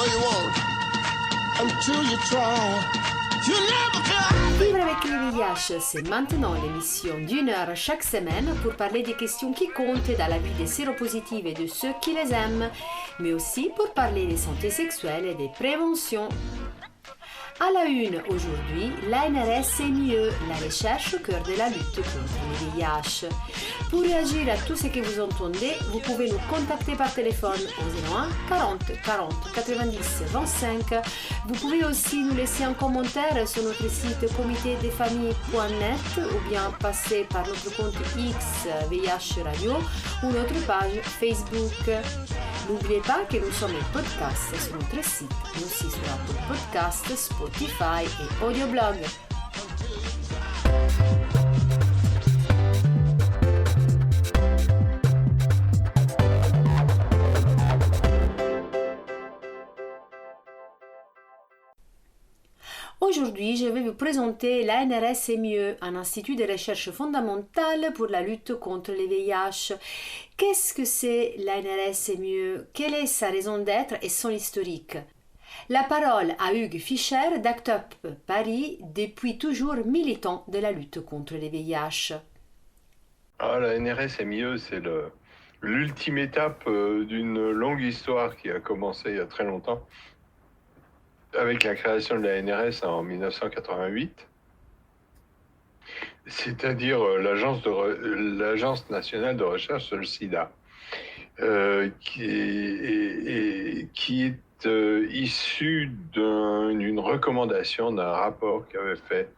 you want until you try. You never feel. Vivre avec le VIH, c'est maintenant l'émission d'une heure chaque semaine pour parler des questions qui comptent dans la vie des séropositifs et de ceux qui les aiment, mais aussi pour parler des santé sexuelle et des préventions. À la une aujourd'hui, l'ANRS et mieux, la recherche au cœur de la lutte contre le VIH. Pour réagir à tout ce que vous entendez, vous pouvez nous contacter par téléphone au 01 40 40 90 25. Vous pouvez aussi nous laisser un commentaire sur notre site comitédesfamilles.net ou bien passer par notre compte X VIH Radio ou notre page Facebook. N'oubliez pas que nous sommes en podcast sur notre site, mais aussi sur Apple Podcast, Spotify et Audioblog. Aujourd'hui, je vais vous présenter l'ANRS et mieux, un institut de recherche fondamentale pour la lutte contre le VIH. Qu'est-ce que c'est l'ANRS et mieux? Quelle est sa raison d'être et son historique? La parole à Hugues Fischer d'ACT UP Paris, depuis toujours militant de la lutte contre le VIH. La NRS MIE, c'est l'ultime étape d'une longue histoire qui a commencé il y a très longtemps, avec la création de la NRS en 1988, c'est-à-dire l'Agence nationale de recherche sur le sida, qui est issue d'une recommandation d'un rapport qu'avait fait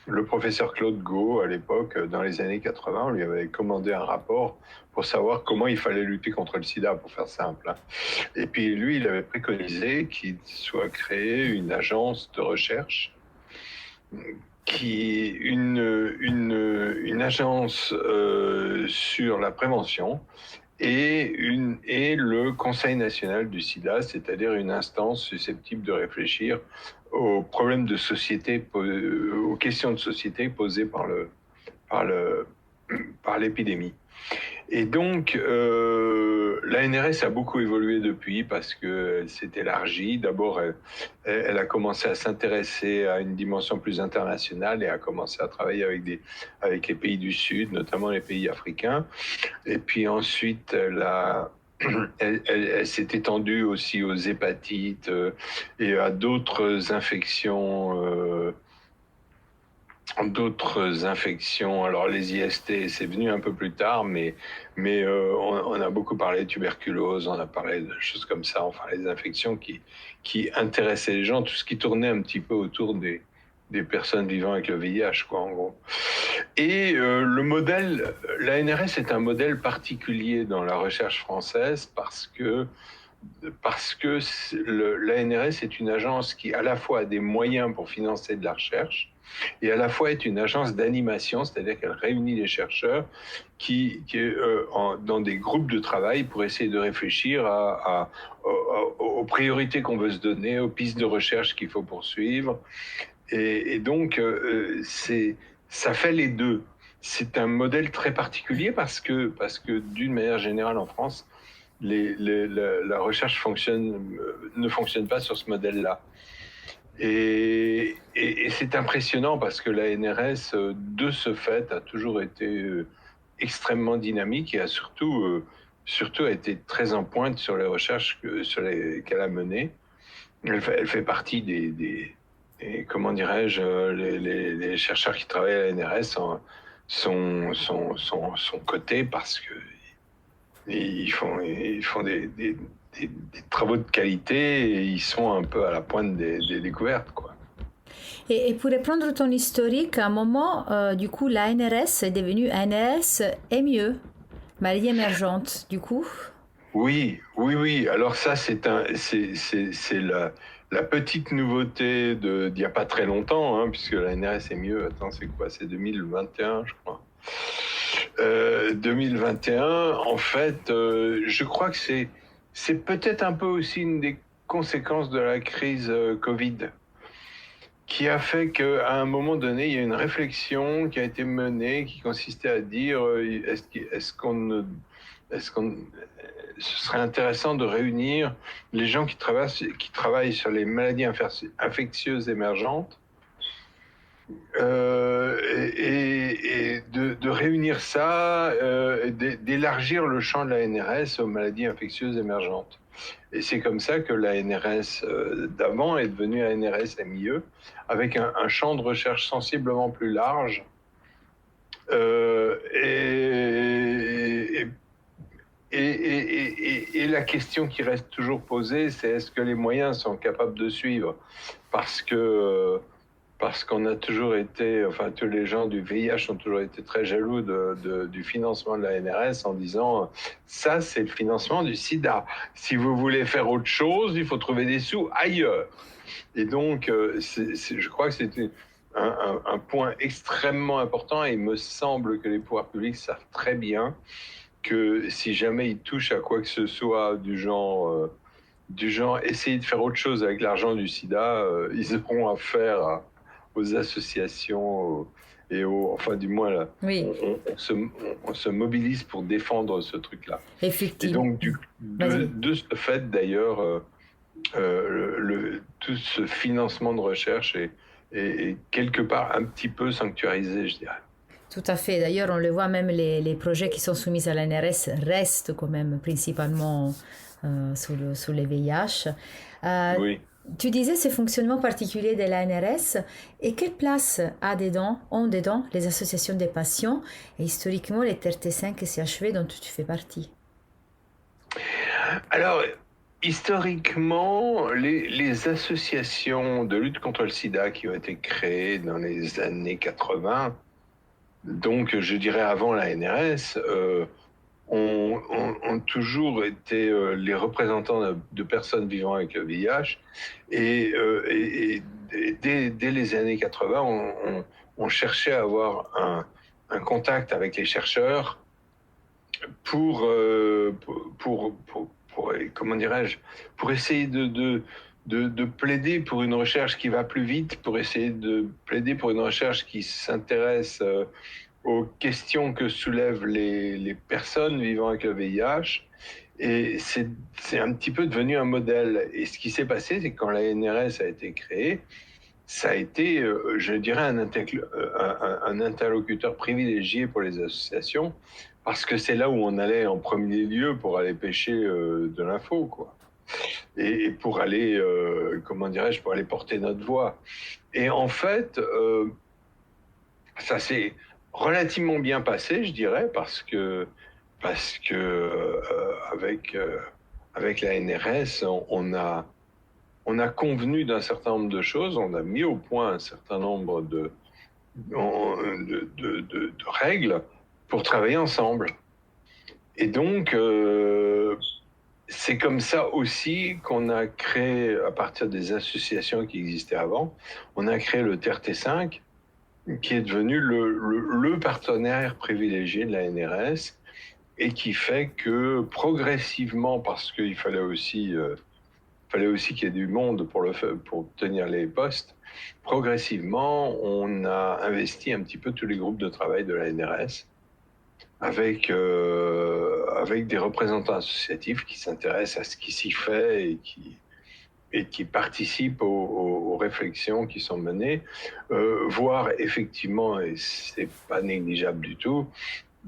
le professeur Claude Gau à l'époque, dans les années 80. On lui avait commandé un rapport pour savoir comment il fallait lutter contre le sida, pour faire simple. Et puis lui, il avait préconisé qu'il soit créé une agence de recherche, une agence sur la prévention et le Conseil national du sida, c'est-à-dire une instance susceptible de réfléchir aux problèmes de société, aux questions de société posées par l'épidémie. Et donc, la NRS a beaucoup évolué depuis parce qu'elle s'est élargie. D'abord, elle a commencé à s'intéresser à une dimension plus internationale et a commencé à travailler avec les pays du Sud, notamment les pays africains. Et puis ensuite, elle s'est étendue aussi aux hépatites et à d'autres infections. Alors les IST, c'est venu un peu plus tard, mais on a beaucoup parlé de tuberculose, on a parlé de choses comme ça, enfin les infections qui intéressaient les gens, tout ce qui tournait un petit peu autour des personnes vivant avec le VIH, quoi, en gros. Et le modèle, la NRS est un modèle particulier dans la recherche française parce que la NRS est une agence qui à la fois a des moyens pour financer de la recherche et à la fois est une agence d'animation, c'est-à-dire qu'elle réunit les chercheurs dans des groupes de travail pour essayer de réfléchir aux priorités qu'on veut se donner, aux pistes de recherche qu'il faut poursuivre. Et donc, ça fait les deux. C'est un modèle très particulier parce que d'une manière générale en France, la recherche ne fonctionne pas sur ce modèle-là. Et c'est impressionnant parce que la NRS, de ce fait, a toujours été extrêmement dynamique et a surtout été très en pointe sur les recherches qu'elle a menées. Elle fait partie et comment dirais-je, les chercheurs qui travaillent à la NRS sont cotés parce que ils font des travaux de qualité et ils sont un peu à la pointe des découvertes, quoi. Et pour reprendre ton historique, à un moment, du coup, la NRS est devenue NRS et mieux, maladie émergente, du coup. Oui. Alors ça, c'est la petite nouveauté d'il n'y a pas très longtemps, hein, puisque la NRS est mieux. Attends, c'est quoi? C'est 2021, je crois. 2021, en fait, je crois que c'est peut-être un peu aussi une des conséquences de la crise Covid, qui a fait qu'à un moment donné, il y a une réflexion qui a été menée qui consistait à dire est-ce qu'on ce serait intéressant de réunir les gens qui travaillent sur les maladies infectieuses émergentes et de réunir ça, d'élargir le champ de la NRS aux maladies infectieuses émergentes. Et c'est comme ça que la NRS d'avant est devenue la NRS MIE, avec un champ de recherche sensiblement plus large. Et la question qui reste toujours posée, c'est est-ce que les moyens sont capables de suivre ? Parce qu'on a toujours été, enfin tous les gens du VIH ont toujours été très jaloux du financement de la NRS en disant ça c'est le financement du sida. Si vous voulez faire autre chose, il faut trouver des sous ailleurs. Et donc je crois que c'était un point extrêmement important et il me semble que les pouvoirs publics savent très bien que si jamais ils touchent à quoi que ce soit du genre essayer de faire autre chose avec l'argent du sida, ils auront affaire aux associations et enfin du moins là, oui. on se mobilise pour défendre ce truc-là. Effectivement. Et donc de ce fait d'ailleurs, tout ce financement de recherche est quelque part un petit peu sanctuarisé, je dirais. Tout à fait. D'ailleurs, on le voit, même les projets qui sont soumis à la NRS restent quand même principalement sur les VIH. Oui. Tu disais ce fonctionnement particulier de la NRS et quelle place ont dedans les associations des patients et historiquement les TRT5 et CHV dont tu fais partie. Alors, historiquement, les associations de lutte contre le sida qui ont été créées dans les années 80, donc je dirais avant la NRS, ont toujours été les représentants de personnes vivant avec le VIH et dès les années 80, on cherchait à avoir un contact avec les chercheurs pour comment dirais-je, pour essayer de plaider pour une recherche qui va plus vite, pour essayer de plaider pour une recherche qui s'intéresse aux questions que soulèvent les personnes vivant avec le VIH. Et c'est un petit peu devenu un modèle. Et ce qui s'est passé, c'est que quand la NRS a été créée, ça a été, je dirais, un interlocuteur privilégié pour les associations, parce que c'est là où on allait en premier lieu pour aller pêcher de l'info, quoi. Et pour aller, comment dirais-je, pour aller porter notre voix. Et en fait, ça s'est relativement bien passé, je dirais, parce que avec la NRS, on a convenu d'un certain nombre de choses, on a mis au point un certain nombre de règles pour travailler ensemble. Et donc, c'est comme ça aussi qu'on a créé, à partir des associations qui existaient avant, on a créé le TRT5, qui est devenu le partenaire privilégié de la NRS et qui fait que progressivement, parce qu'il fallait aussi qu'il y ait du monde pour tenir les postes, progressivement, on a investi un petit peu tous les groupes de travail de la NRS avec des représentants associatifs qui s'intéressent à ce qui s'y fait et qui participent aux réflexions qui sont menées, voire effectivement, et c'est pas négligeable du tout,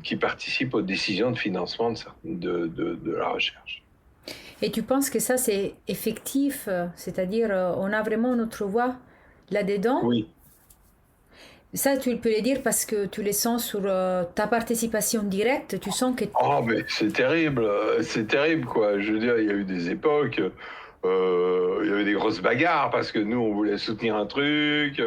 qui participent aux décisions de financement de la recherche. Et tu penses que ça c'est effectif, c'est-à-dire on a vraiment notre voix là-dedans ? Oui. Ça, tu peux le dire parce que tu le sens sur ta participation directe, tu sens que... Oh, mais c'est terrible, quoi. Je veux dire, il y a eu des époques, il y avait des grosses bagarres parce que nous, on voulait soutenir un truc,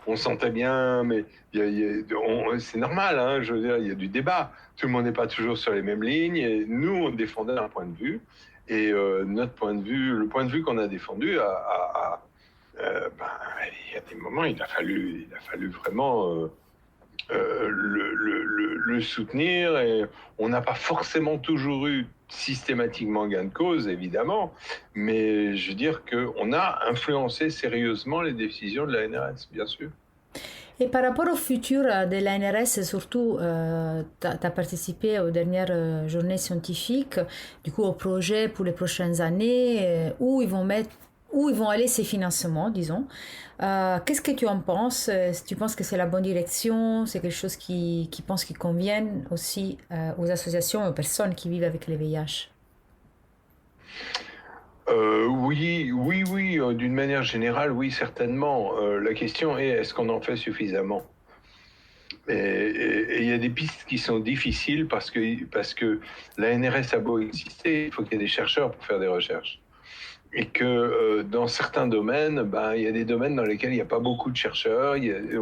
on sentait bien, mais c'est normal, hein, je veux dire, il y a du débat. Tout le monde n'est pas toujours sur les mêmes lignes, et nous, on défendait un point de vue, et notre point de vue, le point de vue qu'on a défendu il y a des moments, il a fallu vraiment le soutenir, et on n'a pas forcément toujours eu systématiquement gain de cause, évidemment, mais je veux dire qu'on a influencé sérieusement les décisions de la NRS, bien sûr. Et par rapport au futur de l'ANRS, surtout, tu as participé aux dernières journées scientifiques, du coup au projet pour les prochaines années, où ils vont aller ces financements, disons. Qu'est-ce que tu en penses? Tu penses que c'est la bonne direction? C'est quelque chose qui convienne aussi aux associations et aux personnes qui vivent avec le VIH? Oui, d'une manière générale, oui, certainement. La question est, est-ce qu'on en fait suffisamment? Et il y a des pistes qui sont difficiles parce que l'ANRS a beau exister, il faut qu'il y ait des chercheurs pour faire des recherches. Et que dans certains domaines, il y a des domaines dans lesquels il n'y a pas beaucoup de chercheurs, il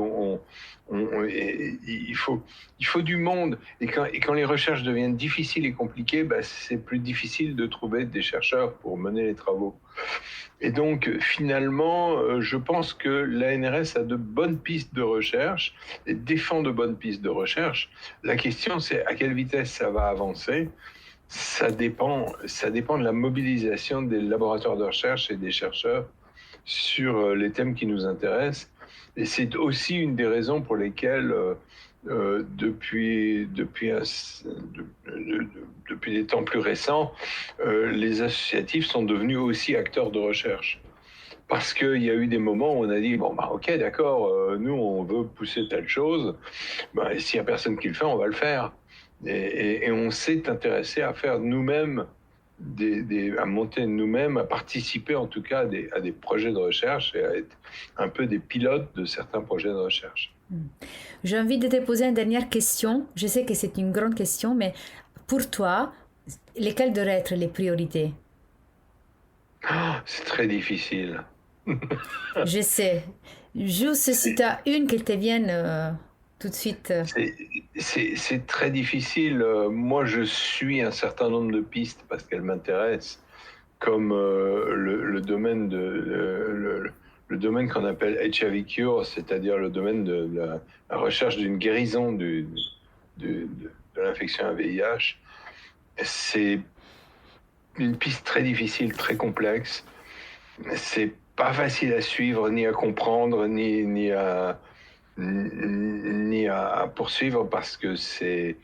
faut du monde. Et quand les recherches deviennent difficiles et compliquées, c'est plus difficile de trouver des chercheurs pour mener les travaux. Et donc, finalement, je pense que l'ANRS a de bonnes pistes de recherche et défend de bonnes pistes de recherche. La question, c'est à quelle vitesse ça va avancer. Ça dépend de la mobilisation des laboratoires de recherche et des chercheurs sur les thèmes qui nous intéressent. Et c'est aussi une des raisons pour lesquelles, depuis des temps plus récents, les associatifs sont devenus aussi acteurs de recherche. Parce qu'il y a eu des moments où on a dit, ok, d'accord, nous, on veut pousser telle chose, s'il n'y a personne qui le fait, on va le faire. Et on s'est intéressé à faire nous-mêmes, à monter nous-mêmes, à participer en tout cas à des projets de recherche et à être un peu des pilotes de certains projets de recherche. J'ai envie de te poser une dernière question. Je sais que c'est une grande question, mais pour toi, lesquelles devraient être les priorités? C'est très difficile. Je sais. Juste si tu as une qui te vienne... tout de suite. C'est très difficile. Moi, je suis un certain nombre de pistes parce qu'elles m'intéressent, comme le domaine qu'on appelle HIV Cure, c'est-à-dire le domaine de la recherche d'une guérison de l'infection à VIH. C'est une piste très difficile, très complexe. C'est pas facile à suivre, ni à comprendre, ni à poursuivre parce que c'est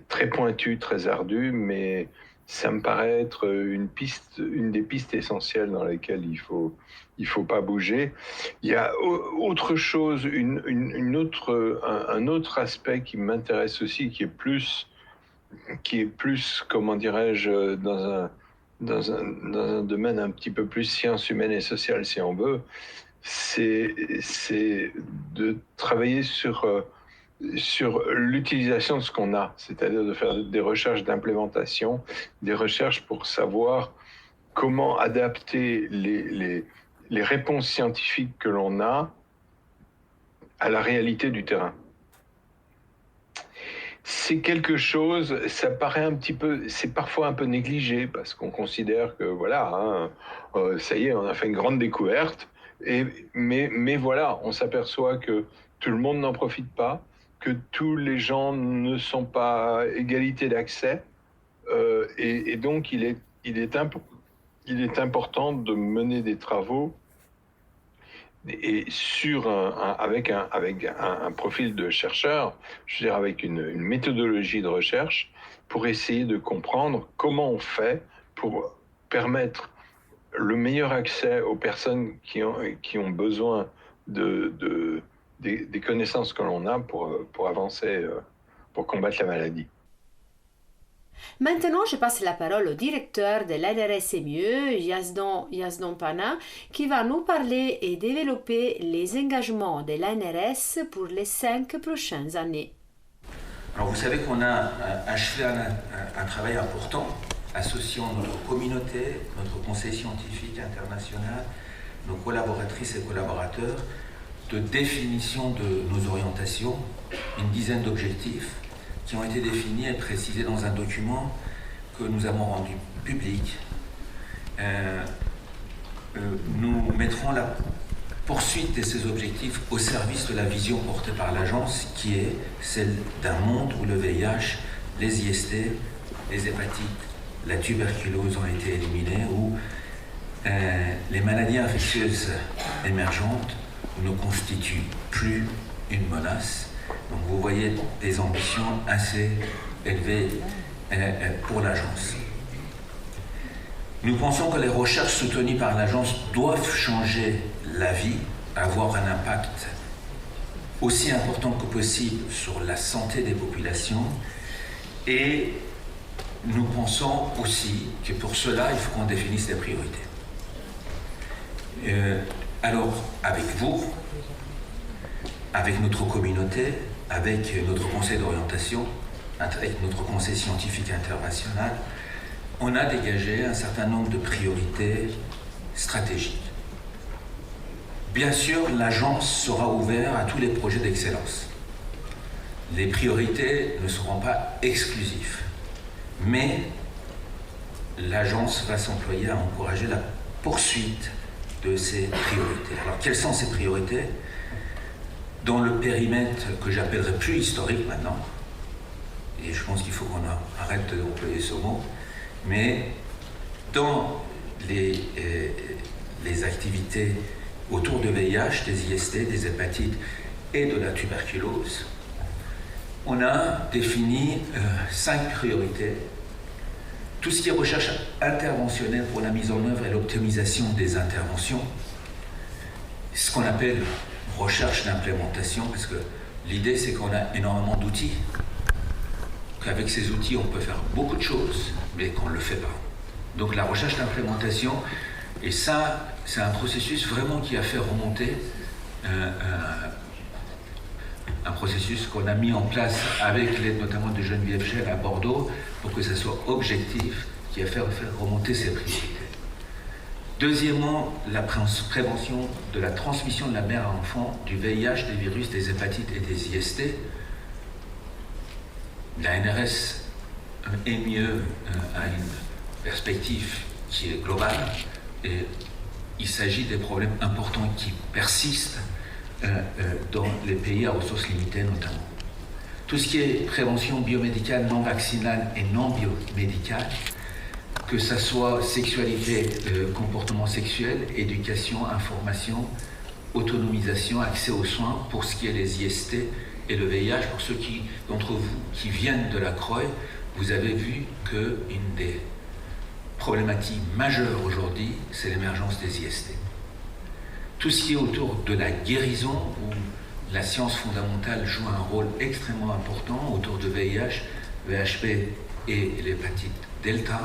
très pointu, très ardu, mais ça me paraît être une des pistes essentielles dans lesquelles il faut pas bouger. Il y a autre chose, un autre aspect qui m'intéresse aussi, qui est plus, comment dirais-je, dans un domaine un petit peu plus sciences humaines et sociales, si on veut, c'est de travailler sur l'utilisation de ce qu'on a, c'est-à-dire de faire des recherches d'implémentation, des recherches pour savoir comment adapter les réponses scientifiques que l'on a à la réalité du terrain. C'est quelque chose, ça paraît c'est parfois un peu négligé parce qu'on considère que voilà, ça y est, on a fait une grande découverte. Mais voilà, on s'aperçoit que tout le monde n'en profite pas, que tous les gens ne sont pas à égalité d'accès, et donc il est important de mener des travaux et avec un profil de chercheur, je veux dire avec une méthodologie de recherche, pour essayer de comprendre comment on fait pour permettre le meilleur accès aux personnes qui ont besoin des connaissances que l'on a pour avancer, pour combattre la maladie. Maintenant, je passe la parole au directeur de l'ANRS-MIE, Yazdan Pana, qui va nous parler et développer les engagements de l'ANRS pour les 5 prochaines années. Alors, vous savez qu'on a achevé un travail important, associant notre communauté, notre conseil scientifique international, nos collaboratrices et collaborateurs, de définition de nos orientations, une dizaine d'objectifs qui ont été définis et précisés dans un document que nous avons rendu public. Nous mettrons la poursuite de ces objectifs au service de la vision portée par l'agence, qui est celle d'un monde où le VIH, les IST, les hépatites, la tuberculose ont été éliminés, où les maladies infectieuses émergentes ne constituent plus une menace. Donc vous voyez des ambitions assez élevées pour l'agence. Nous pensons que les recherches soutenues par l'agence doivent changer la vie, avoir un impact aussi important que possible sur la santé des populations, et nous pensons aussi que pour cela, il faut qu'on définisse des priorités. Alors, avec vous, avec notre communauté, avec notre conseil d'orientation, avec notre conseil scientifique international, on a dégagé un certain nombre de priorités stratégiques. Bien sûr, l'agence sera ouverte à tous les projets d'excellence. Les priorités ne seront pas exclusives, mais l'agence va s'employer à encourager la poursuite de ces priorités. Alors, quelles sont ces priorités? Dans le périmètre que j'appellerais plus historique maintenant, et je pense qu'il faut qu'on arrête d'employer ce mot, mais dans les activités autour du VIH, des IST, des hépatites et de la tuberculose, on a défini 5 priorités. Tout ce qui est recherche interventionnelle pour la mise en œuvre et l'optimisation des interventions, ce qu'on appelle recherche d'implémentation, parce que l'idée c'est qu'on a énormément d'outils, qu'avec ces outils on peut faire beaucoup de choses, mais qu'on ne le fait pas. Donc la recherche d'implémentation, et ça c'est un processus vraiment qui a fait remonter un processus qu'on a mis en place avec l'aide notamment de Geneviève Schell à Bordeaux pour que ça soit objectif, qui a fait remonter ces priorités. Deuxièmement, la prévention de la transmission de la mère à l'enfant du VIH, des virus, des hépatites et des IST. La NRS est mieux à une perspective qui est globale, et il s'agit des problèmes importants qui persistent dans les pays à ressources limitées notamment. Tout ce qui est prévention biomédicale, non vaccinale et non biomédicale, que ce soit sexualité, comportement sexuel, éducation, information, autonomisation, accès aux soins, pour ce qui est les IST et le VIH. Pour ceux d'entre vous qui viennent de la CROI, vous avez vu qu'une des problématiques majeures aujourd'hui, c'est l'émergence des IST. Tout ce qui est autour de la guérison, où la science fondamentale joue un rôle extrêmement important autour de VIH, VHP et l'hépatite Delta.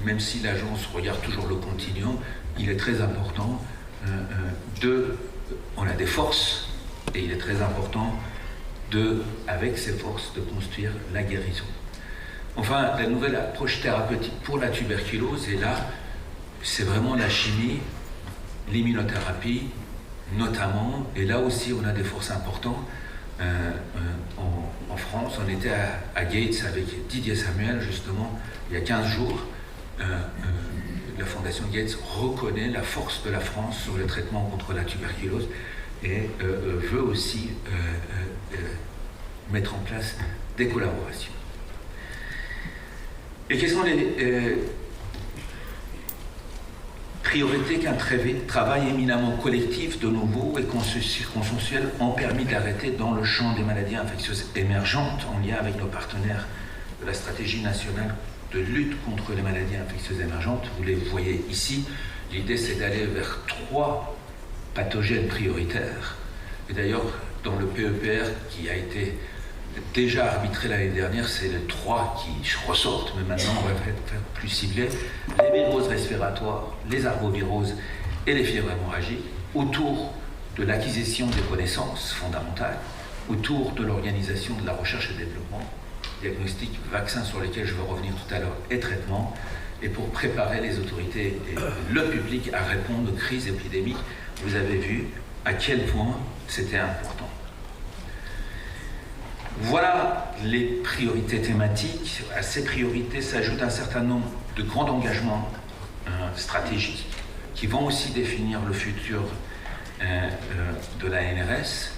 Même si l'agence regarde toujours le continuum, il est très important on a des forces, et il est très important avec ces forces, de construire la guérison. Enfin, la nouvelle approche thérapeutique pour la tuberculose, et là, c'est vraiment la chimie, l'immunothérapie, notamment, et là aussi on a des forces importantes. En France, on était à Gates avec Didier Samuel, justement, il y a 15 jours. La Fondation Gates reconnaît la force de la France sur le traitement contre la tuberculose et veut aussi mettre en place des collaborations. Et quelles sont les priorités qu'un travail éminemment collectif, de nouveau, et consensuel ont permis d'arrêter dans le champ des maladies infectieuses émergentes, en lien avec nos partenaires de la stratégie nationale de lutte contre les maladies infectieuses émergentes. Vous les voyez ici. L'idée, c'est d'aller vers 3 pathogènes prioritaires. Et d'ailleurs, dans le PEPR qui a été déjà arbitré l'année dernière, c'est les 3 qui ressortent, mais maintenant on va faire plus ciblé. Les viroses respiratoires, les arboviroses et les fièvres hémorragiques, autour de l'acquisition des connaissances fondamentales, autour de l'organisation de la recherche et développement, diagnostic, vaccins sur lesquels je vais revenir tout à l'heure, et traitement, et pour préparer les autorités et le public à répondre aux crises épidémiques. Vous avez vu à quel point c'était important. Voilà les priorités thématiques. À ces priorités s'ajoute un certain nombre de grands engagements stratégiques qui vont aussi définir le futur de la NRS.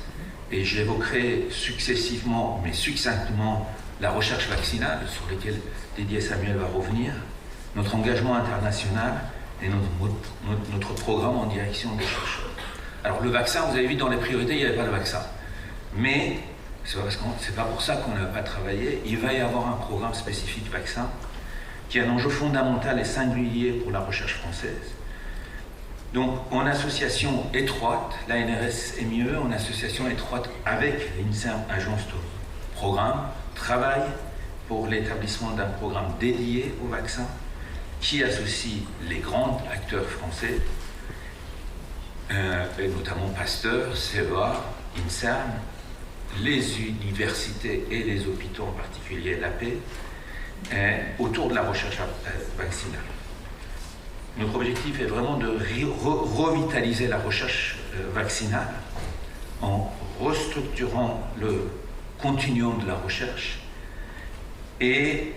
Et j'évoquerai successivement, mais succinctement, la recherche vaccinale, sur laquelle Didier Samuel va revenir, notre engagement international et notre programme en direction des chercheurs. Alors le vaccin, vous avez vu dans les priorités, il n'y avait pas le vaccin. Mais c'est pas pour ça qu'on n'a pas travaillé. Il va y avoir un programme spécifique vaccin qui est un enjeu fondamental et singulier pour la recherche française. Donc en association étroite, l'ANRS et MIE, en association étroite avec l'INSERM, agence de programme, travaille pour l'établissement d'un programme dédié au vaccin qui associe les grands acteurs français, et notamment Pasteur, CEA, INSERM, les universités et les hôpitaux, en particulier l'AP, autour de la recherche vaccinale. Notre objectif est vraiment de revitaliser la recherche vaccinale en restructurant le continuum de la recherche. Et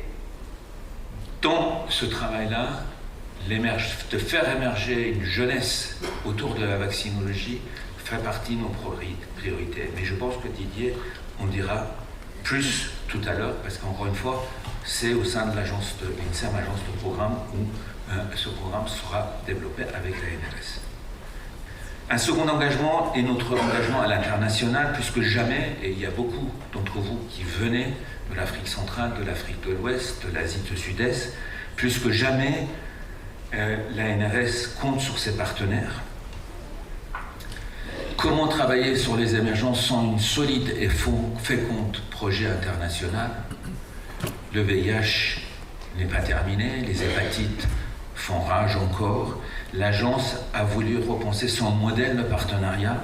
dans ce travail-là, de faire émerger une jeunesse autour de la vaccinologie fait partie de nos priorités. Mais je pense que Didier, on dira plus tout à l'heure, parce qu'encore une fois, c'est au sein de l'agence de l'INSERM, agence de programme, où ce programme sera développé avec la NRS. Un second engagement est notre engagement à l'international, plus que jamais, et il y a beaucoup d'entre vous qui venez de l'Afrique centrale, de l'Afrique de l'Ouest, de l'Asie du Sud-Est, plus que jamais, la NRS compte sur ses partenaires. Comment travailler sur les émergences sans une solide et féconde projet international? Le VIH n'est pas terminé, les hépatites font rage encore. L'agence a voulu repenser son modèle de partenariat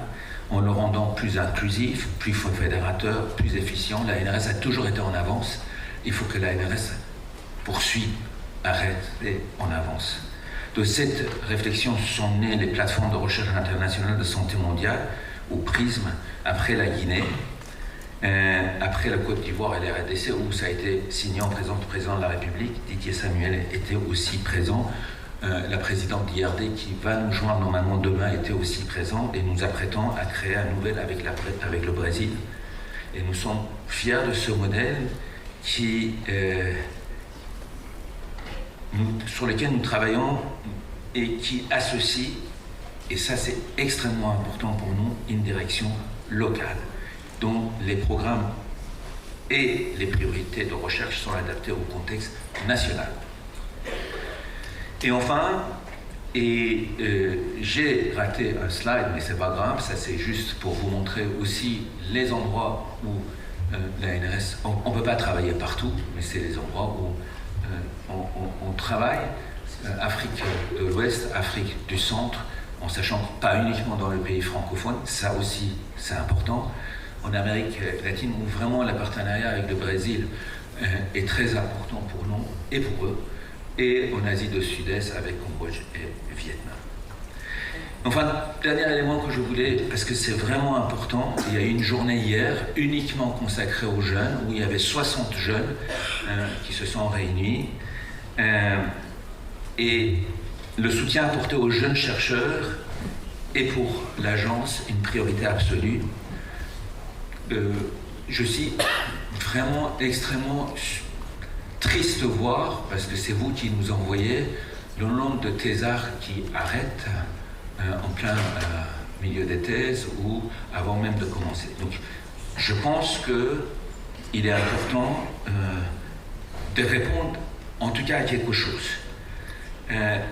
en le rendant plus inclusif, plus fédérateur, plus efficient. La NRS a toujours été en avance. Il faut que la NRS poursuive, arrête et en avance. De cette réflexion sont nées les plateformes de recherche internationale de santé mondiale, ou PRISM, après la Guinée, après la Côte d'Ivoire et la RDC, où ça a été signé en présence du président de la République. Didier Samuel était aussi présent. La présidente d'IRD, qui va nous joindre normalement demain, était aussi présente, et nous apprêtons à créer un nouvel avec le Brésil. Et nous sommes fiers de ce modèle sur lequel nous travaillons et qui associe, et ça c'est extrêmement important pour nous, une direction locale, dont les programmes et les priorités de recherche sont adaptés au contexte national. Et enfin, j'ai raté un slide, mais c'est pas grave, ça c'est juste pour vous montrer aussi les endroits où la NRS, on ne peut pas travailler partout, mais c'est les endroits où on travaille, Afrique de l'Ouest, Afrique du Centre, en sachant que pas uniquement dans le pays francophone, ça aussi c'est important. En Amérique latine, où vraiment le partenariat avec le Brésil est très important pour nous et pour eux, et en Asie du Sud-Est avec Cambodge et Vietnam. Enfin, dernier élément que je voulais, parce que c'est vraiment important, il y a eu une journée hier uniquement consacrée aux jeunes, où il y avait 60 jeunes qui se sont réunis, et le soutien apporté aux jeunes chercheurs est pour l'agence une priorité absolue. Je suis vraiment extrêmement triste de voir, parce que c'est vous qui nous envoyez, le nombre de thésards qui arrêtent en plein milieu des thèses ou avant même de commencer. Donc, je pense qu'il est important de répondre en tout cas à quelque chose.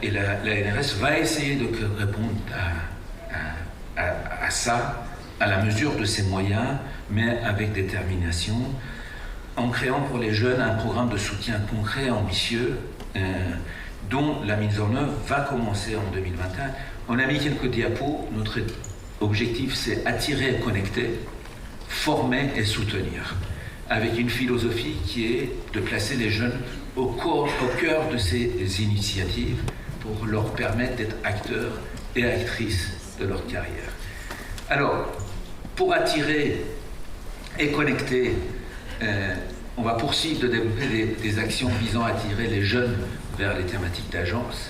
Et la NRS va essayer de répondre à ça, à la mesure de ses moyens, mais avec détermination, en créant pour les jeunes un programme de soutien concret et ambitieux, dont la mise en œuvre va commencer en 2021. On a mis quelques diapos. Notre objectif, c'est attirer et connecter, former et soutenir, avec une philosophie qui est de placer les jeunes au cœur de ces initiatives pour leur permettre d'être acteurs et actrices de leur carrière. Alors, pour attirer et connecter, on va poursuivre de développer des actions visant à attirer les jeunes vers les thématiques d'agence.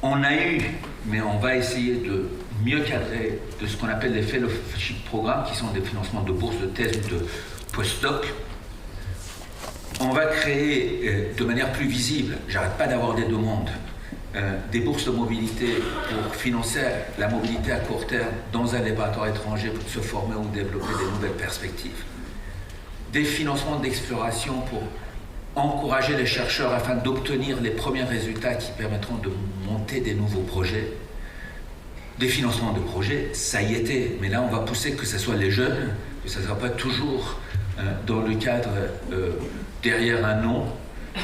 On a eu, mais on va essayer de mieux cadrer de ce qu'on appelle les fellowship programmes, qui sont des financements de bourses de thèse ou de post-doc. On va créer de manière plus visible, j'arrête pas d'avoir des demandes, des bourses de mobilité pour financer la mobilité à court terme dans un laboratoire étranger pour se former ou développer des nouvelles perspectives, des financements d'exploration pour encourager les chercheurs afin d'obtenir les premiers résultats qui permettront de monter des nouveaux projets, des financements de projets, ça y était, mais là on va pousser que ce soit les jeunes, que ça ne soit pas toujours dans le cadre derrière un nom,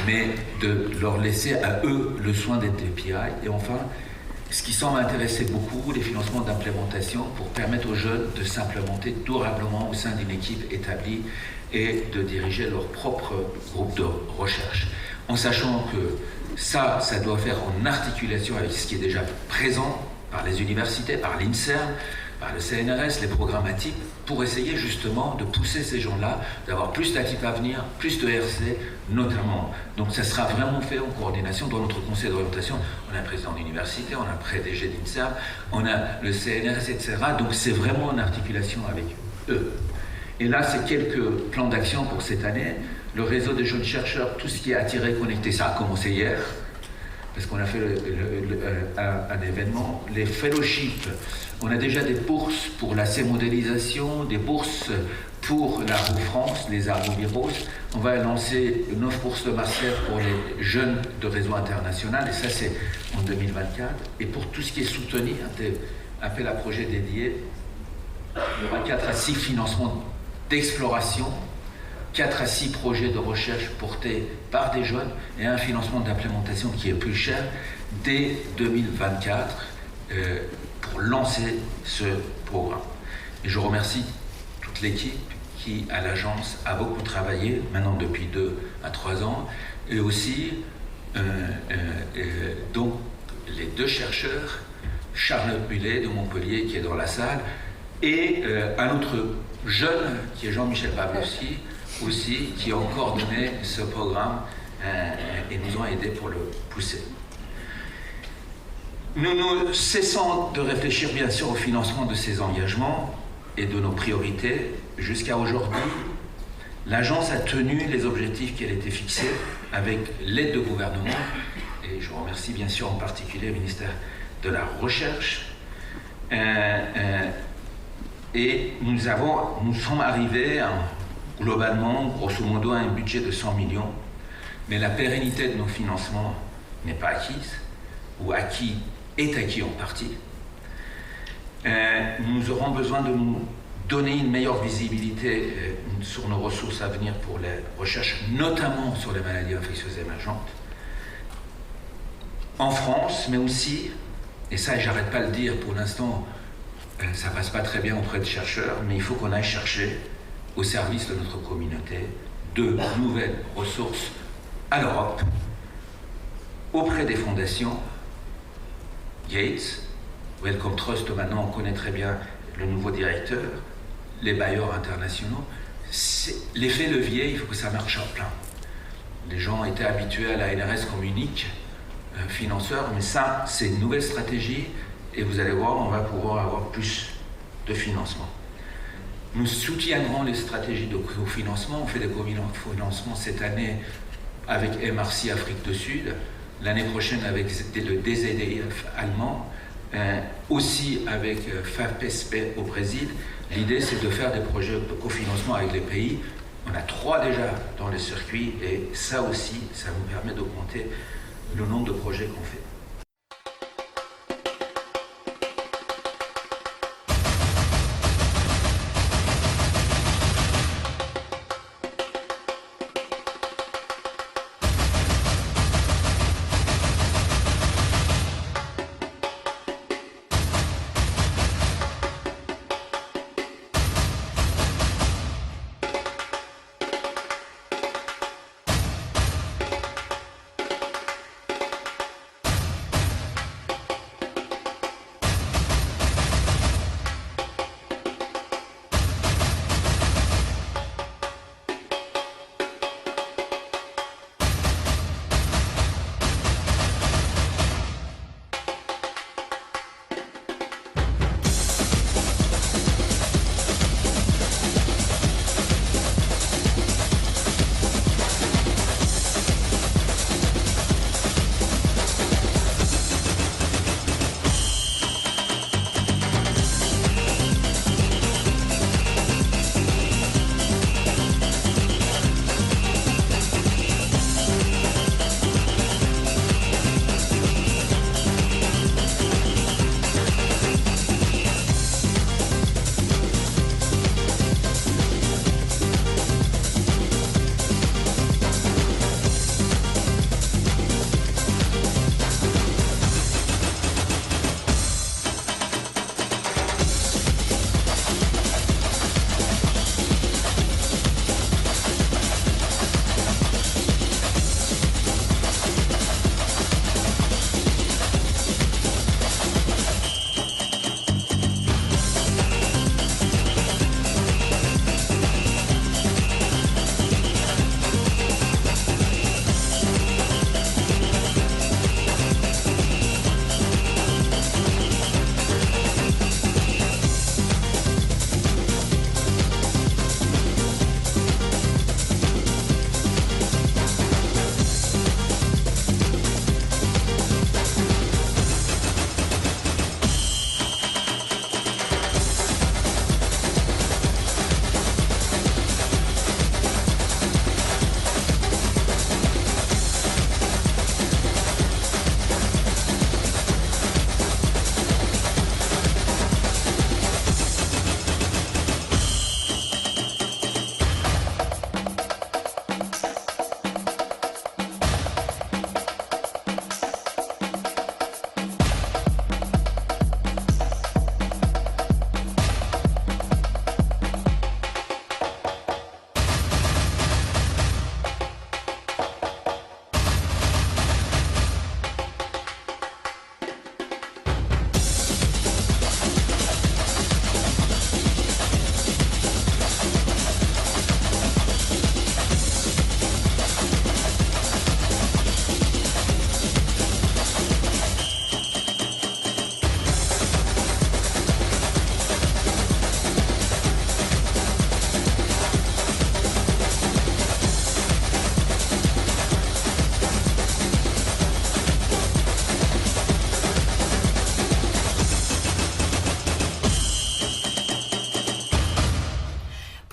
mais de leur laisser à eux le soin d'être des PI. Et enfin, ce qui semble intéresser beaucoup, les financements d'implémentation pour permettre aux jeunes de s'implémenter durablement au sein d'une équipe établie et de diriger leur propre groupe de recherche. En sachant que ça doit faire en articulation avec ce qui est déjà présent par les universités, par l'INSERM, par le CNRS, les programmatiques, pour essayer justement de pousser ces gens-là, d'avoir plus d'actifs à venir, plus de RC notamment. Donc ça sera vraiment fait en coordination dans notre conseil d'orientation. On a un président d'université, on a un pré-DG d'INSERM, on a le CNRS, etc. Donc c'est vraiment en articulation avec eux. Et là, c'est quelques plans d'action pour cette année. Le réseau des jeunes chercheurs, tout ce qui est attiré, connecté, ça a commencé hier, parce qu'on a fait un événement. Les fellowships, on a déjà des bourses pour la C-modélisation, des bourses pour la Roue France, les arbovirus. On va lancer 9 bourses de master pour les jeunes de réseau international, et ça c'est en 2024. Et pour tout ce qui est soutenu, appel à projet dédié, il y aura 4 à 6 financements d'exploration, 4 à 6 projets de recherche portés par des jeunes et un financement d'implémentation qui est plus cher dès 2024 pour lancer ce programme. Et je remercie toute l'équipe qui, à l'agence, a beaucoup travaillé, maintenant depuis 2 à 3 ans, et aussi donc les 2 chercheurs, Charles Hullet de Montpellier qui est dans la salle, et un autre jeune qui est Jean-Michel Pavlovski aussi, qui a coordonné ce programme et nous ont aidés pour le pousser. Nous ne cessons de réfléchir bien sûr au financement de ces engagements et de nos priorités. Jusqu'à aujourd'hui, l'agence a tenu les objectifs qu'elle était fixés avec l'aide du gouvernement, et je remercie bien sûr en particulier le ministère de la Recherche. Et nous sommes arrivés globalement, grosso modo, à un budget de 100 millions, mais la pérennité de nos financements n'est pas acquise, ou est acquis en partie. Nous aurons besoin de nous donner une meilleure visibilité sur nos ressources à venir pour les recherches, notamment sur les maladies infectieuses émergentes, en France, mais aussi, et ça j'arrête pas de le dire pour l'instant, ça passe pas très bien auprès de chercheurs, mais il faut qu'on aille chercher au service de notre communauté de nouvelles ressources à l'Europe, auprès des fondations Gates, Wellcome Trust, maintenant on connaît très bien le nouveau directeur, les bailleurs internationaux. L'effet levier, il faut que ça marche en plein. Les gens étaient habitués à la NRS comme unique financeur, mais ça, c'est une nouvelle stratégie, et vous allez voir, on va pouvoir avoir plus de financement. Nous soutiendrons les stratégies de cofinancement. On fait des cofinancements cette année avec MRC Afrique du Sud, l'année prochaine avec le DZDF allemand, aussi avec FAPESP au Brésil. L'idée, c'est de faire des projets de cofinancement avec les pays. On a 3 déjà dans les circuits, et ça aussi, ça nous permet d'augmenter le nombre de projets qu'on fait.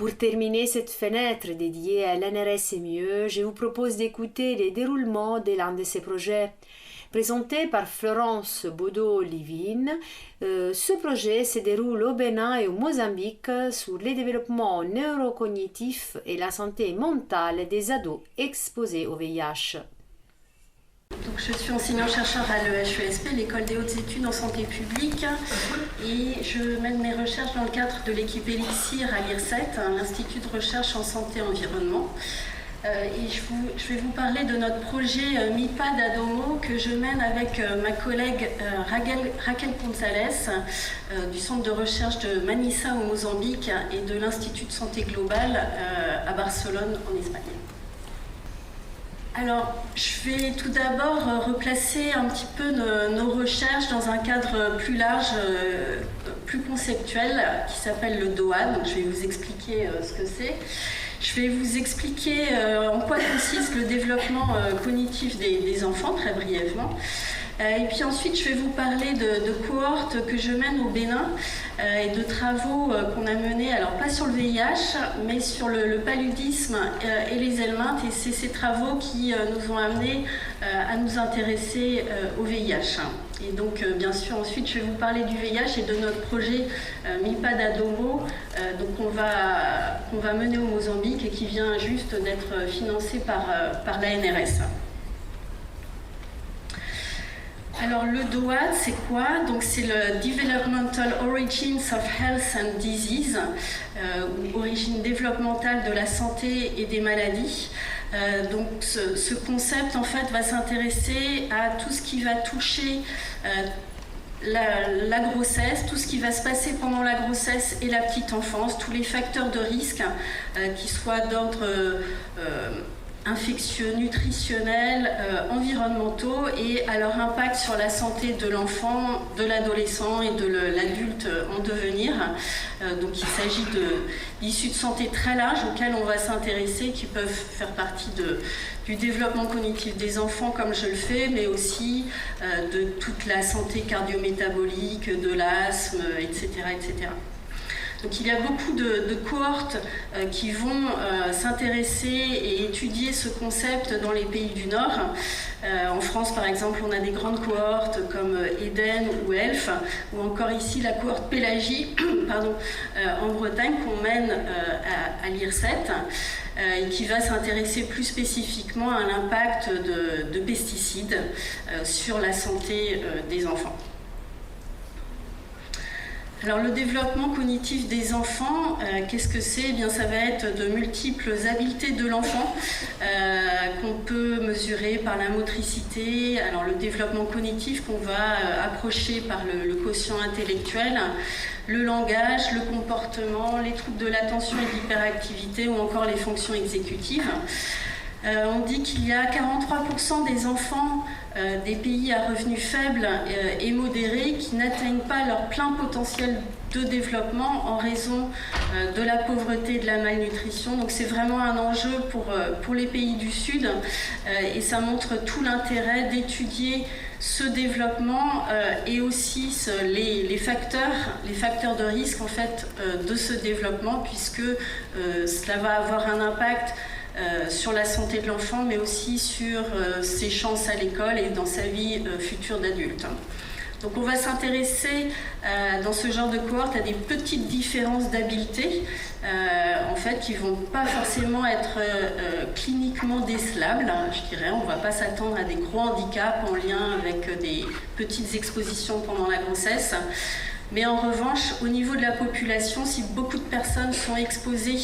Pour terminer cette fenêtre dédiée à l'NRS-MIE, je vous propose d'écouter les déroulements de l'un de ces projets. Présenté par Florence Baudot-Livine, ce projet se déroule au Bénin et au Mozambique sur le développement neurocognitif et la santé mentale des ados exposés au VIH. Donc, je suis enseignant-chercheur à l'EHESP, l'École des hautes études en santé publique, et je mène mes recherches dans le cadre de l'équipe Elixir à l'IRSET, l'Institut de recherche en santé et environnement. Et je vais vous parler de notre projet MIPA d'Adomo que je mène avec ma collègue Raquel González du centre de recherche de Manissa au Mozambique et de l'Institut de santé globale à Barcelone en Espagne. Alors, je vais tout d'abord replacer un petit peu nos recherches dans un cadre plus large, plus conceptuel, qui s'appelle le DOA. Donc, je vais vous expliquer ce que c'est. Je vais vous expliquer en quoi consiste le développement cognitif des enfants, très brièvement. Et puis ensuite, je vais vous parler de cohortes que je mène au Bénin et de travaux qu'on a menés, alors pas sur le VIH, mais sur le paludisme et les helminthes. Et c'est ces travaux qui nous ont amenés à nous intéresser au VIH. Et donc, bien sûr, ensuite, je vais vous parler du VIH et de notre projet MIPA d'Adomo, qu'on va mener au Mozambique et qui vient juste d'être financé par l'ANRS. Alors, le DOAD, c'est quoi? Donc, c'est le Developmental Origins of Health and Disease, ou origine développementale de la santé et des maladies. Donc, ce concept, en fait, va s'intéresser à tout ce qui va toucher la grossesse, tout ce qui va se passer pendant la grossesse et la petite enfance, tous les facteurs de risque qui soient d'ordre infectieux, nutritionnels, environnementaux et à leur impact sur la santé de l'enfant, de l'adolescent et de l'adulte en devenir. Donc il s'agit d'issues de santé très larges auxquelles on va s'intéresser, qui peuvent faire partie du développement cognitif des enfants comme je le fais, mais aussi de toute la santé cardio-métabolique, de l'asthme, etc., etc. Donc il y a beaucoup de cohortes qui vont s'intéresser et étudier ce concept dans les pays du Nord. En France, par exemple, on a des grandes cohortes comme Eden ou ELF, ou encore ici la cohorte Pélagie en Bretagne qu'on mène à l'IRSET, et qui va s'intéresser plus spécifiquement à l'impact de pesticides sur la santé des enfants. Alors le développement cognitif des enfants, qu'est-ce que c'est? Eh bien, ça va être de multiples habiletés de l'enfant qu'on peut mesurer par la motricité. Alors le développement cognitif qu'on va approcher par le quotient intellectuel, le langage, le comportement, les troubles de l'attention et de l'hyperactivité ou encore les fonctions exécutives. On dit qu'il y a 43% des enfants des pays à revenus faibles et modérés qui n'atteignent pas leur plein potentiel de développement en raison de la pauvreté et de la malnutrition. Donc c'est vraiment un enjeu pour les pays du Sud et ça montre tout l'intérêt d'étudier ce développement et aussi les facteurs de risque en fait, de ce développement, puisque cela va avoir un impact sur la santé de l'enfant, mais aussi sur ses chances à l'école et dans sa vie future d'adulte. Donc on va s'intéresser dans ce genre de cohorte à des petites différences d'habileté, en fait, qui ne vont pas forcément être cliniquement décelables, je dirais. On ne va pas s'attendre à des gros handicaps en lien avec des petites expositions pendant la grossesse. Mais en revanche, au niveau de la population, si beaucoup de personnes sont exposées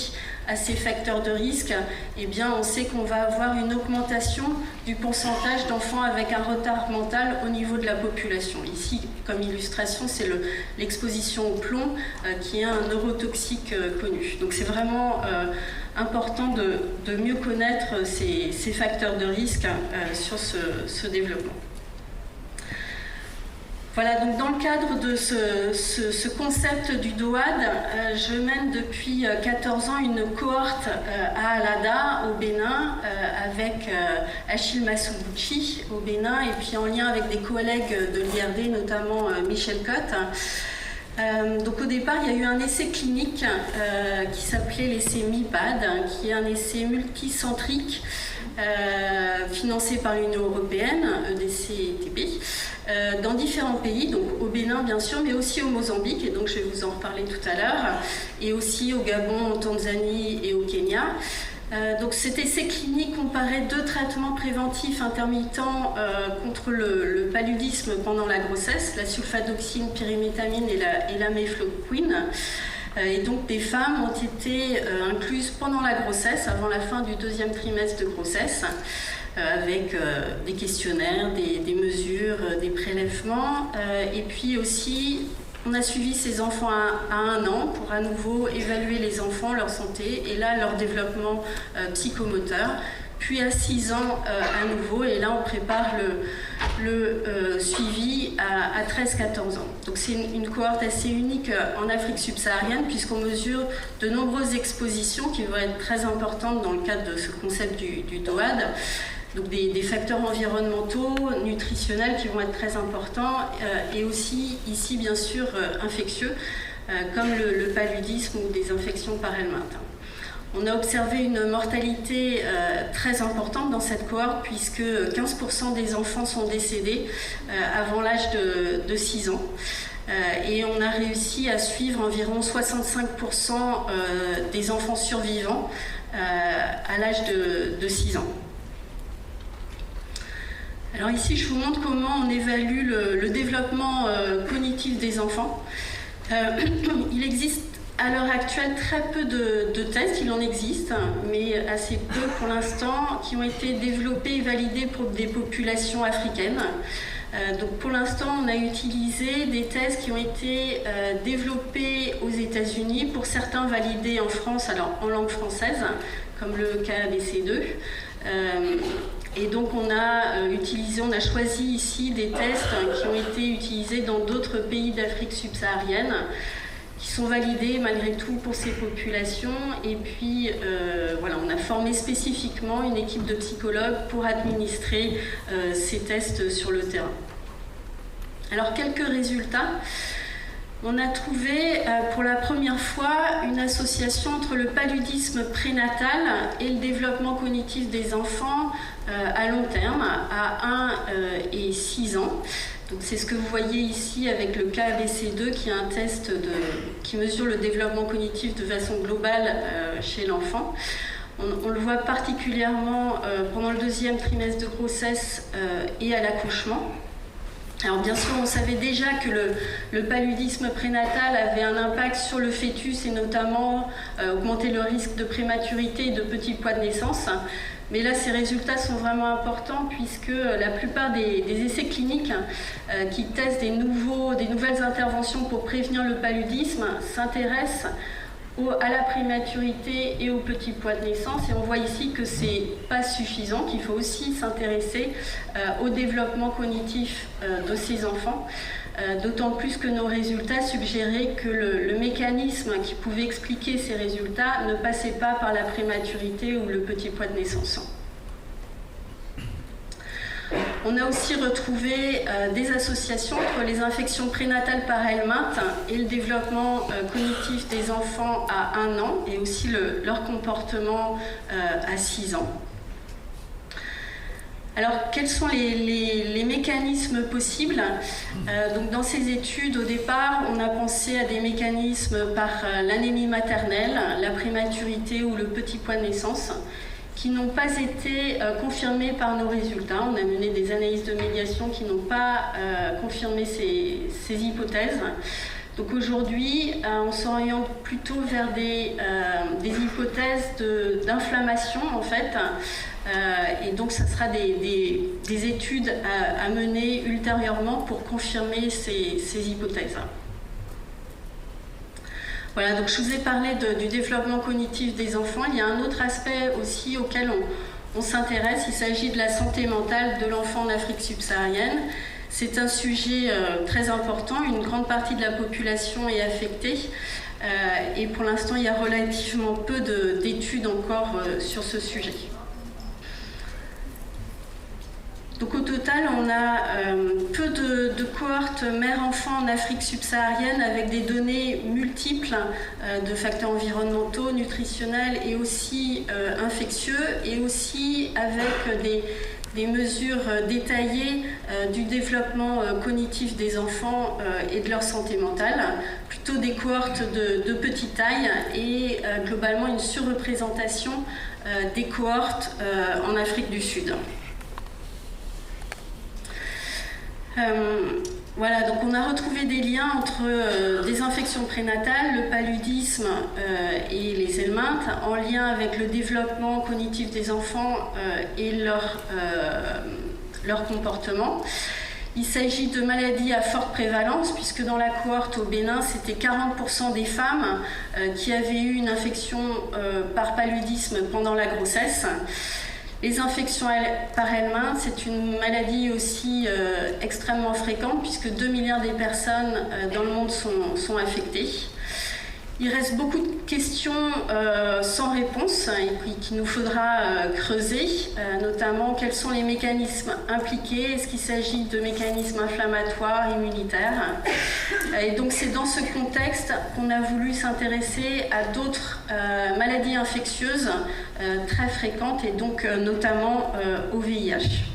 à ces facteurs de risque, eh bien, on sait qu'on va avoir une augmentation du pourcentage d'enfants avec un retard mental au niveau de la population. Ici, comme illustration, c'est l'exposition au plomb qui est un neurotoxique connu. Donc c'est vraiment important de mieux connaître ces facteurs de risque sur ce développement. Voilà, donc dans le cadre de ce concept du DOAD, je mène depuis 14 ans une cohorte à Alada, au Bénin, avec Achille Masubuchi au Bénin, et puis en lien avec des collègues de l'IRD, notamment Michel Cotte. Donc au départ, il y a eu un essai clinique qui s'appelait l'essai MIPAD, qui est un essai multicentrique financé par l'Union européenne, EDC-TP, dans différents pays, donc au Bénin bien sûr, mais aussi au Mozambique, et donc je vais vous en reparler tout à l'heure, et aussi au Gabon, en Tanzanie et au Kenya. Donc cet essai clinique comparait 2 traitements préventifs intermittents contre le paludisme pendant la grossesse, la sulfadoxine, pyrimétamine et la mefloquine. Et donc des femmes ont été incluses pendant la grossesse, avant la fin du 2e trimestre de grossesse, avec des questionnaires, des mesures, des prélèvements, et puis aussi on a suivi ces enfants à 1 an pour à nouveau évaluer les enfants, leur santé et là leur développement psychomoteur. Puis à 6 ans à nouveau, et là on prépare le suivi à 13-14 ans. Donc c'est une cohorte assez unique en Afrique subsaharienne puisqu'on mesure de nombreuses expositions qui vont être très importantes dans le cadre de ce concept du DOAD. Donc des facteurs environnementaux, nutritionnels qui vont être très importants et aussi ici bien sûr infectieux comme le paludisme ou des infections par helminthe. On a observé une mortalité très importante dans cette cohorte puisque 15% des enfants sont décédés avant l'âge de 6 ans. Et on a réussi à suivre environ 65% des enfants survivants à l'âge de 6 ans. Alors ici, je vous montre comment on évalue le développement cognitif des enfants. Il existe à l'heure actuelle très peu de tests, il en existe, mais assez peu pour l'instant, qui ont été développés et validés pour des populations africaines. Donc pour l'instant, on a utilisé des tests qui ont été développés aux États-Unis, pour certains validés en France, alors en langue française, comme le KBC2. Et donc on a choisi ici des tests qui ont été utilisés dans d'autres pays d'Afrique subsaharienne, qui sont validés malgré tout pour ces populations. Et puis voilà, on a formé spécifiquement une équipe de psychologues pour administrer ces tests sur le terrain. Alors quelques résultats. On a trouvé pour la première fois une association entre le paludisme prénatal et le développement cognitif des enfants à long terme, à 1 et 6 ans. Donc c'est ce que vous voyez ici avec le KBC2, qui est un test qui mesure le développement cognitif de façon globale chez l'enfant. On le voit particulièrement pendant le 2e trimestre de grossesse et à l'accouchement. Alors bien sûr, on savait déjà que le paludisme prénatal avait un impact sur le fœtus et notamment augmenter le risque de prématurité et de petit poids de naissance. Mais là, ces résultats sont vraiment importants puisque la plupart des essais cliniques qui testent des nouvelles interventions pour prévenir le paludisme s'intéressent à la prématurité et au petit poids de naissance, et on voit ici que c'est pas suffisant, qu'il faut aussi s'intéresser au développement cognitif de ces enfants, d'autant plus que nos résultats suggéraient que le mécanisme qui pouvait expliquer ces résultats ne passait pas par la prématurité ou le petit poids de naissance. On a aussi retrouvé des associations entre les infections prénatales par helminthe et le développement cognitif des enfants à 1 an et aussi leur comportement à 6 ans. Alors, quels sont les mécanismes possibles ? Donc, dans ces études, au départ, on a pensé à des mécanismes par l'anémie maternelle, la prématurité ou le petit poids de naissance, qui n'ont pas été confirmés par nos résultats. On a mené des analyses de médiation qui n'ont pas confirmé ces hypothèses. Donc aujourd'hui, on s'oriente plutôt vers des hypothèses d'inflammation en fait. Et donc ça sera des études à mener ultérieurement pour confirmer ces hypothèses. Voilà, donc je vous ai parlé du développement cognitif des enfants. Il y a un autre aspect aussi auquel on s'intéresse. Il s'agit de la santé mentale de l'enfant en Afrique subsaharienne. C'est un sujet très important. Une grande partie de la population est affectée. Et pour l'instant, il y a relativement peu d'études encore sur ce sujet. Donc au total, on a peu de cohortes mère-enfant en Afrique subsaharienne avec des données multiples de facteurs environnementaux, nutritionnels et aussi infectieux, et aussi avec des mesures détaillées du développement cognitif des enfants et de leur santé mentale, plutôt des cohortes de petite taille et globalement une surreprésentation des cohortes en Afrique du Sud. Voilà, donc on a retrouvé des liens entre des infections prénatales, le paludisme et les helminthes, en lien avec le développement cognitif des enfants et leur comportement. Il s'agit de maladies à forte prévalence, puisque dans la cohorte au Bénin, c'était 40% des femmes qui avaient eu une infection par paludisme pendant la grossesse. Les infections par helminthes, c'est une maladie aussi extrêmement fréquente, puisque 2 milliards des personnes dans le monde sont affectées. Il reste beaucoup de questions sans réponse et qu'il nous faudra creuser, notamment quels sont les mécanismes impliqués, est-ce qu'il s'agit de mécanismes inflammatoires, immunitaires. Et donc c'est dans ce contexte qu'on a voulu s'intéresser à d'autres maladies infectieuses très fréquentes, et donc notamment au VIH.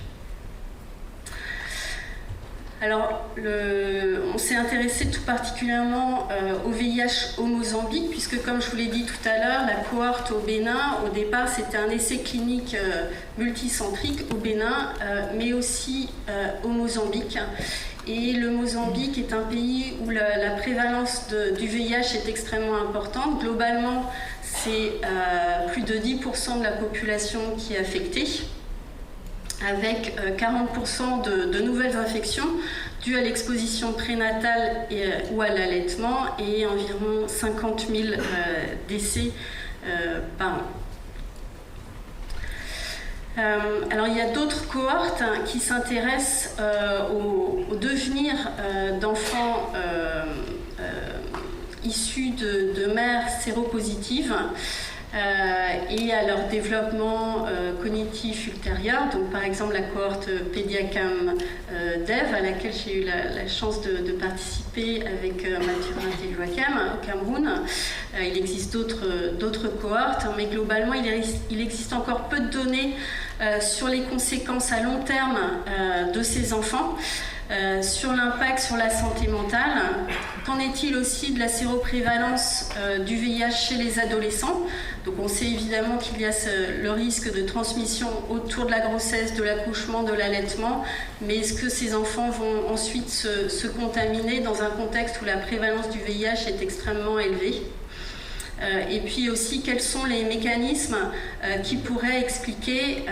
Alors, on s'est intéressé tout particulièrement au VIH au Mozambique, puisque comme je vous l'ai dit tout à l'heure, la cohorte au Bénin, au départ, c'était un essai clinique multicentrique au Bénin, mais aussi au Mozambique. Et le Mozambique est un pays où la prévalence du VIH est extrêmement importante. Globalement, c'est plus de 10% de la population qui est affectée, avec 40% de nouvelles infections dues à l'exposition prénatale ou à l'allaitement, et environ 50 000 décès par an. Alors il y a d'autres cohortes qui s'intéressent au devenir d'enfants issus de mères séropositives et à leur développement cognitif ultérieur. Donc par exemple la cohorte Pédiacam Dev, à laquelle j'ai eu la chance de participer avec Mathurin Teluakam au Cameroun. Il existe d'autres cohortes, mais globalement il existe encore peu de données sur les conséquences à long terme de ces enfants, sur l'impact sur la santé mentale. Qu'en est-il aussi de la séroprévalence du VIH chez les adolescents? Donc on sait évidemment qu'il y a le risque de transmission autour de la grossesse, de l'accouchement, de l'allaitement, mais est-ce que ces enfants vont ensuite se contaminer dans un contexte où la prévalence du VIH est extrêmement élevée? Et puis aussi, quels sont les mécanismes qui pourraient expliquer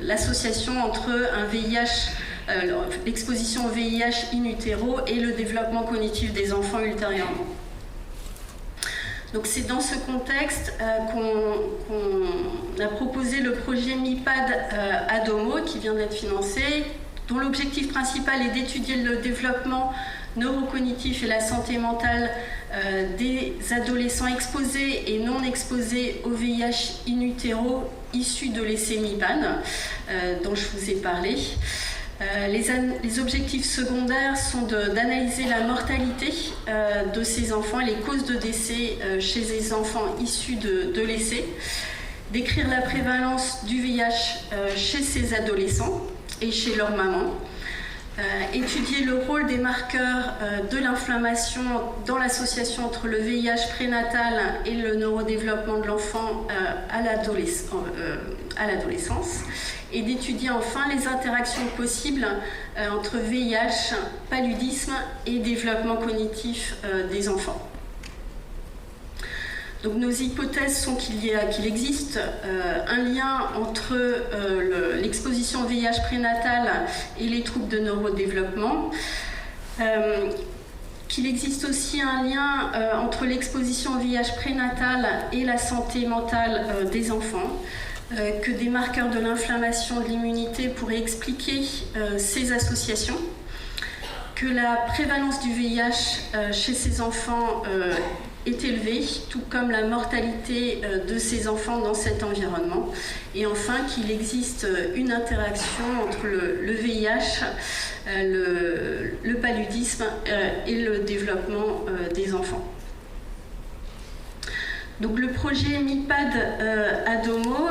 l'association entre un VIH, l'exposition au VIH in utero et le développement cognitif des enfants ultérieurement. Donc c'est dans ce contexte qu'on a proposé le projet MIPAD ADOMO, qui vient d'être financé, dont l'objectif principal est d'étudier le développement neurocognitif et la santé mentale des adolescents exposés et non exposés au VIH in utero issus de l'essai MIPAD dont je vous ai parlé. Les objectifs secondaires sont d'analyser la mortalité de ces enfants, les causes de décès chez les enfants issus de l'essai, d'écrire la prévalence du VIH chez ces adolescents et chez leurs mamans, étudier le rôle des marqueurs de l'inflammation dans l'association entre le VIH prénatal et le neurodéveloppement de l'enfant à l'adolescence, et d'étudier enfin les interactions possibles entre VIH, paludisme et développement cognitif des enfants. Donc nos hypothèses sont qu'il existe un lien entre l'exposition au VIH prénatal et les troubles de neurodéveloppement, qu'il existe aussi un lien entre l'exposition au VIH prénatal et la santé mentale des enfants, que des marqueurs de l'inflammation de l'immunité pourraient expliquer ces associations, que la prévalence du VIH chez ces enfants est élevé, tout comme la mortalité de ces enfants dans cet environnement. Et enfin, qu'il existe une interaction entre le VIH, le paludisme et le développement des enfants. Donc le projet MIPAD Adomo,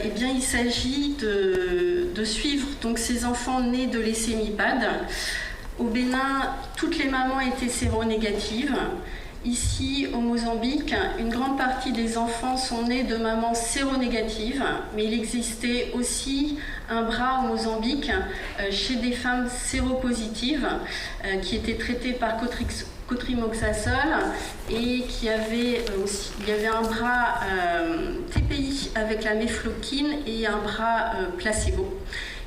eh bien, il s'agit de suivre donc, ces enfants nés de l'essai MIPAD. Au Bénin, toutes les mamans étaient séronégatives. Ici, au Mozambique, une grande partie des enfants sont nés de mamans séronégatives, mais il existait aussi un bras au Mozambique chez des femmes séropositives qui étaient traitées par cotrimoxazole et il y avait un bras TPI avec la mefloquine et un bras placebo.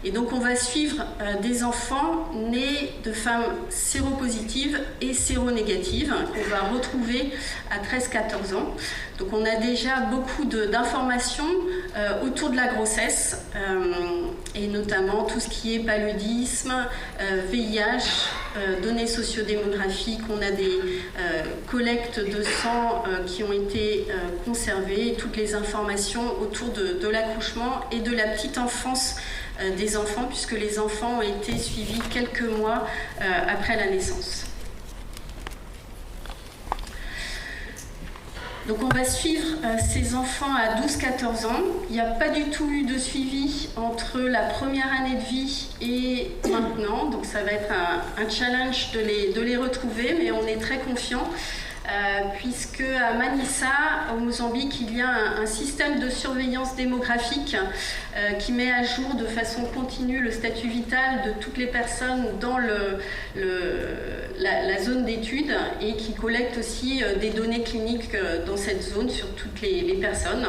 Et donc on va suivre des enfants nés de femmes séropositives et séronégatives qu'on va retrouver à 13-14 ans. Donc on a déjà beaucoup d'informations autour de la grossesse et notamment tout ce qui est paludisme, VIH, données sociodémographiques. On a des collectes de sang qui ont été conservées, toutes les informations autour de l'accouchement et de la petite enfance des enfants, puisque les enfants ont été suivis quelques mois après la naissance. Donc on va suivre ces enfants à 12-14 ans. Il n'y a pas du tout eu de suivi entre la première année de vie et maintenant, donc ça va être un challenge de les retrouver, mais on est très confiants. Puisque à Manissa, au Mozambique, il y a un système de surveillance démographique qui met à jour de façon continue le statut vital de toutes les personnes dans la zone d'étude et qui collecte aussi des données cliniques dans cette zone sur toutes les personnes.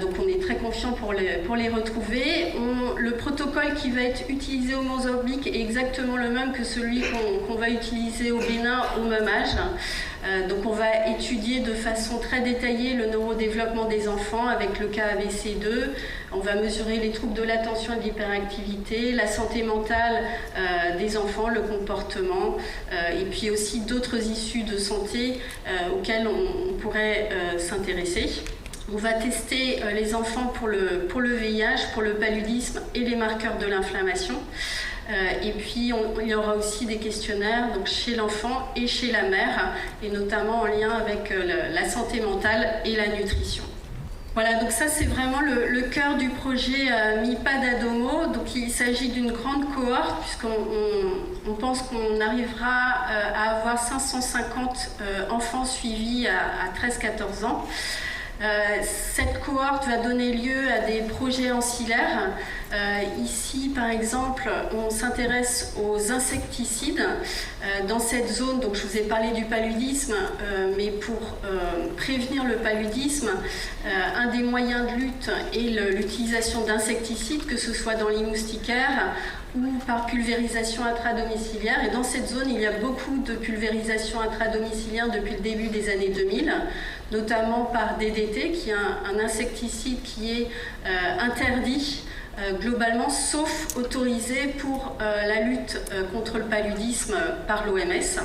Donc on est très confiant pour les retrouver. Le protocole qui va être utilisé au Mozambique est exactement le même que celui qu'on va utiliser au Bénin au même âge. Donc on va étudier de façon très détaillée le neurodéveloppement des enfants avec le cas ABC2. On va mesurer les troubles de l'attention et de l'hyperactivité, la santé mentale des enfants, le comportement, et puis aussi d'autres issues de santé auxquelles on pourrait s'intéresser. On va tester les enfants pour le VIH, pour le paludisme et les marqueurs de l'inflammation. Et puis il y aura aussi des questionnaires donc chez l'enfant et chez la mère, et notamment en lien avec la santé mentale et la nutrition. Voilà, donc ça c'est vraiment le cœur du projet MIPAD Adomo. Donc il s'agit d'une grande cohorte puisqu'on pense qu'on arrivera à avoir 550 enfants suivis à 13-14 ans. Cette cohorte va donner lieu à des projets ancillaires. Ici, par exemple, on s'intéresse aux insecticides dans cette zone. Donc, je vous ai parlé du paludisme, mais pour prévenir le paludisme, un des moyens de lutte est l'utilisation d'insecticides, que ce soit dans les moustiquaires ou par pulvérisation intradomiciliaire. Et dans cette zone, il y a beaucoup de pulvérisation intradomiciliaire depuis le début des années 2000, notamment par DDT, qui est un insecticide qui est interdit globalement, sauf autorisé pour la lutte contre le paludisme par l'OMS.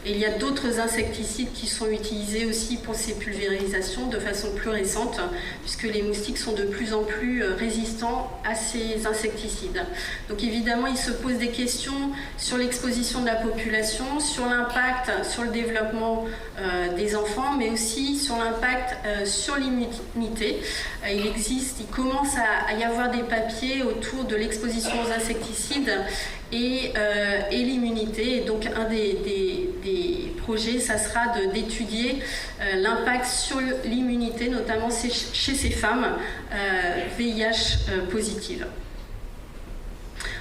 Et il y a d'autres insecticides qui sont utilisés aussi pour ces pulvérisations de façon plus récente, puisque les moustiques sont de plus en plus résistants à ces insecticides. Donc évidemment, il se pose des questions sur l'exposition de la population, sur l'impact sur le développement des enfants, mais aussi sur l'impact sur l'immunité. Il commence à y avoir des papiers autour de l'exposition aux insecticides et l'immunité. Et donc un des projets, ça sera d'étudier l'impact sur l'immunité, notamment chez ces femmes VIH positives.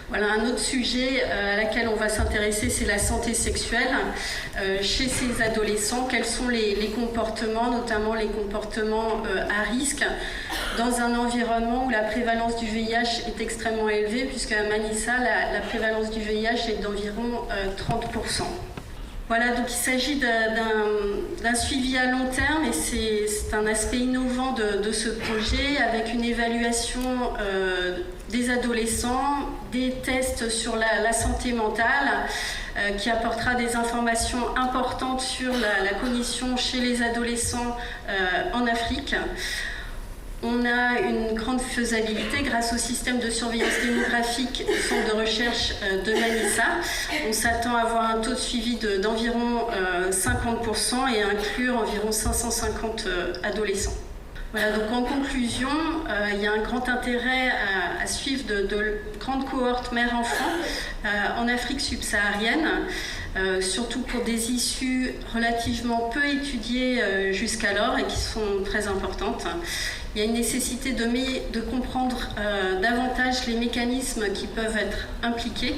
Voilà, un autre sujet à laquelle on va s'intéresser, c'est la santé sexuelle. Chez ces adolescents, quels sont les comportements, notamment les comportements à risque, dans un environnement où la prévalence du VIH est extrêmement élevée, puisqu'à Manissa, la prévalence du VIH est d'environ 30%. Voilà, donc il s'agit d'un suivi à long terme, et c'est un aspect innovant de ce projet, avec une évaluation des adolescents, des tests sur la santé mentale qui apportera des informations importantes sur la cognition chez les adolescents en Afrique. On a une grande faisabilité grâce au système de surveillance démographique du centre de recherche de Manissa. On s'attend à avoir un taux de suivi d'environ 50% et inclure environ 550 adolescents. Voilà, donc en conclusion, il y a un grand intérêt à suivre de grandes cohortes mères-enfants en Afrique subsaharienne, surtout pour des issues relativement peu étudiées jusqu'alors et qui sont très importantes. Il y a une nécessité de comprendre davantage les mécanismes qui peuvent être impliqués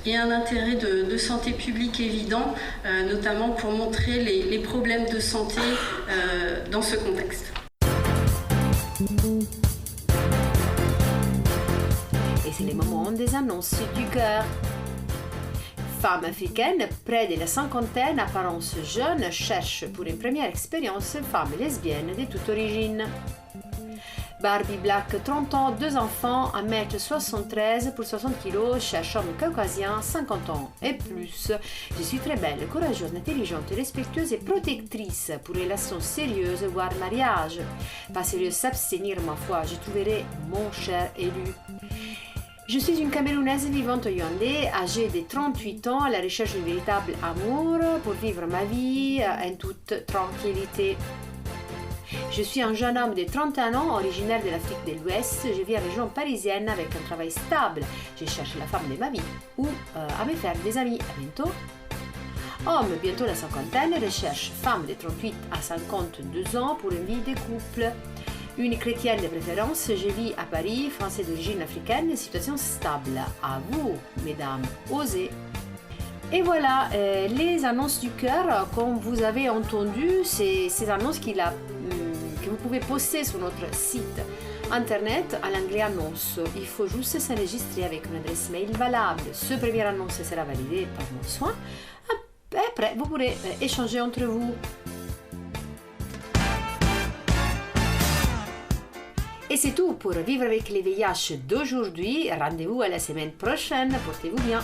et un intérêt de santé publique évident, notamment pour montrer les problèmes de santé dans ce contexte. Et c'est le moment des annonces du cœur. Femme africaine, près de la cinquantaine, apparence jeune, cherche pour une première expérience femme lesbienne de toute origine. Barbie Black, 30 ans, 2 enfants, 1m73 pour 60 kg, cherche homme caucasien, 50 ans et plus. Je suis très belle, courageuse, intelligente, respectueuse et protectrice pour relations sérieuses, voire mariage. Pas sérieux, s'abstenir, ma foi, je trouverai mon cher élu. Je suis une Camerounaise vivante au Yaoundé, âgée de 38 ans, à la recherche d'un véritable amour pour vivre ma vie en toute tranquillité. Je suis un jeune homme de 31 ans, originaire de l'Afrique de l'Ouest. Je vis en région parisienne avec un travail stable. Je cherche la femme de ma vie ou à me faire des amis. À bientôt. Homme, bientôt la cinquantaine, recherche femme de 38 à 52 ans pour une vie de couple. Une chrétienne de préférence, je vis à Paris, français d'origine africaine, situation stable. À vous, mesdames, osez. Et voilà, les annonces du cœur, comme vous avez entendu, c'est ces annonces que vous pouvez poster sur notre site internet à l'anglais annonce. Il faut juste s'enregistrer avec une adresse mail valable. Ce premier annonce sera validé par mon soin. Et après, vous pourrez échanger entre vous. Et c'est tout pour Vivre avec les VIH d'aujourd'hui. Rendez-vous à la semaine prochaine. Portez-vous bien.